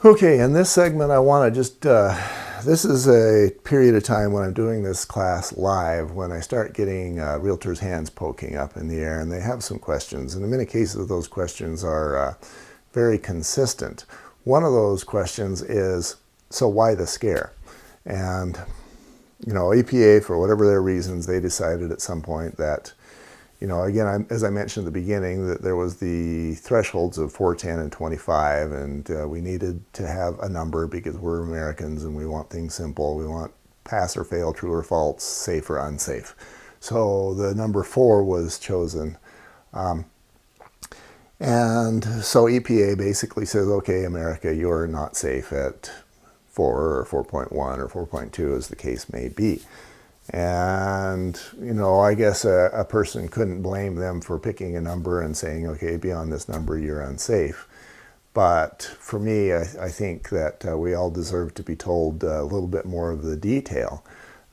Okay, in this segment I want to just, this is a period of time when I'm doing this class live when I start getting realtors' hands poking up in the air and they have some questions. And in many cases those questions are very consistent. One of those questions is, so why the scare? And you know, EPA, for whatever their reasons, they decided at some point that, you know, again, as I mentioned at the beginning, that there was the thresholds of 4, 10, and 25, and we needed to have a number because we're Americans and we want things simple. We want pass or fail, true or false, safe or unsafe. So the number 4 was chosen. And so EPA basically says, okay, America, you're not safe at 4 or 4.1 or 4.2 as the case may be. And, you know, I guess a person couldn't blame them for picking a number and saying, okay, beyond this number, you're unsafe. But for me, I think that we all deserve to be told a little bit more of the detail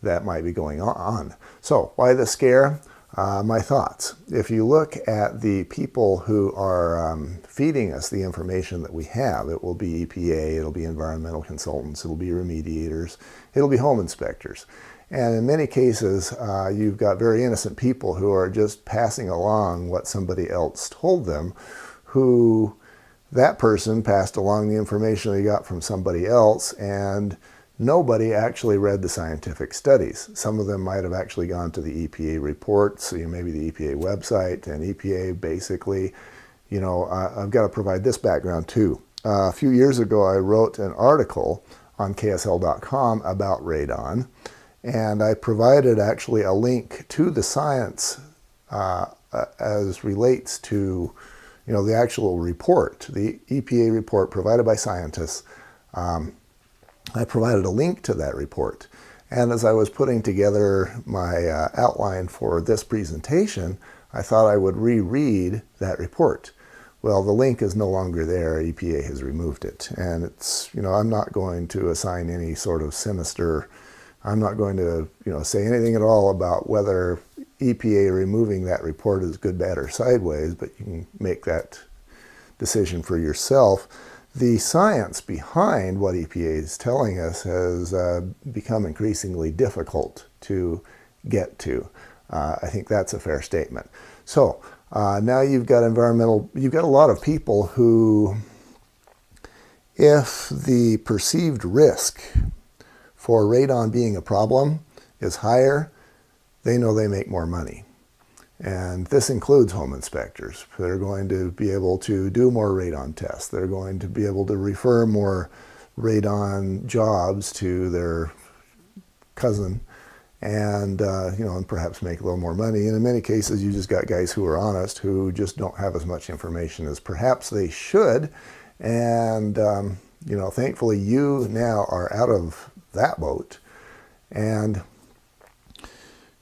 that might be going on. So why the scare? My thoughts. If you look at the people who are feeding us the information that we have, it will be EPA, it'll be environmental consultants, it'll be remediators, it'll be home inspectors. And in many cases, you've got very innocent people who are just passing along what somebody else told them, who that person passed along the information they got from somebody else, and nobody actually read the scientific studies. Some of them might have actually gone to the EPA reports, so maybe the EPA website, and EPA basically, you know, I've got to provide this background too. A few years ago, I wrote an article on ksl.com about radon, and I provided actually a link to the science as relates to, you know, the actual report, the EPA report provided by scientists. I provided a link to that report. And as I was putting together my outline for this presentation, I thought I would reread that report. Well, the link is no longer there. EPA has removed it. And it's, you know, I'm not going to assign any sort of sinister, I'm not going to, you know, say anything at all about whether EPA removing that report is good, bad, or sideways, but you can make that decision for yourself. The science behind what EPA is telling us has become increasingly difficult to get to. I think that's a fair statement. So now you've got a lot of people who, if the perceived risk for radon being a problem is higher, they know they make more money. And this includes home inspectors. They're going to be able to do more radon tests. They're going to be able to refer more radon jobs to their cousin and, you know, and perhaps make a little more money. And in many cases, you just got guys who are honest, who just don't have as much information as perhaps they should. And, you know, thankfully you now are out of that boat. And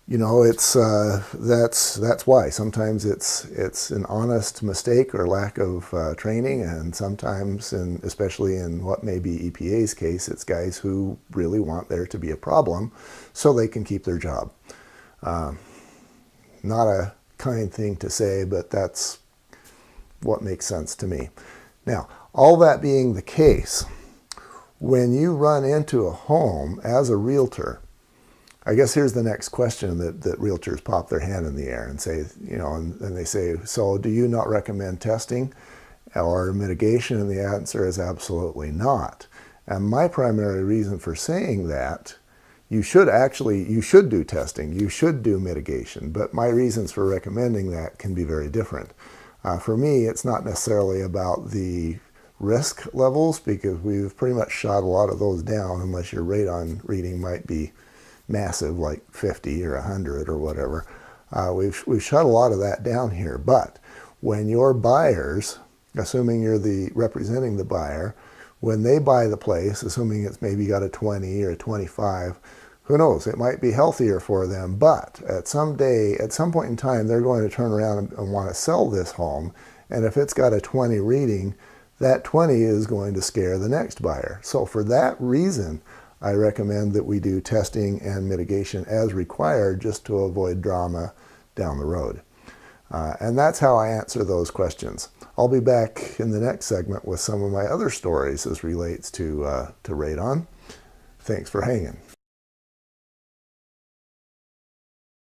you know, it's that's why sometimes it's an honest mistake or lack of training, and sometimes, especially in what may be EPA's case, it's guys who really want there to be a problem so they can keep their job. Not a kind thing to say, but that's what makes sense to me. Now, all that being the case, when you run into a home as a realtor, I guess here's the next question that realtors pop their hand in the air and say, you know, and they say, so do you not recommend testing or mitigation? And the answer is absolutely not. And my primary reason for saying that, you should do testing, you should do mitigation, but my reasons for recommending that can be very different. For me, it's not necessarily about the risk levels, because we've pretty much shot a lot of those down, unless your radon reading might be massive, like 50 or 100 or whatever. We've shut a lot of that down here. But when your buyers, assuming you're representing the buyer, when they buy the place, assuming it's maybe got a 20 or a 25, who knows, it might be healthier for them, but at some point in time, they're going to turn around and want to sell this home, and if it's got a 20 reading, that 20 is going to scare the next buyer. So for that reason, I recommend that we do testing and mitigation as required, just to avoid drama down the road. And that's how I answer those questions. I'll be back in the next segment with some of my other stories as relates to radon. Thanks for hanging.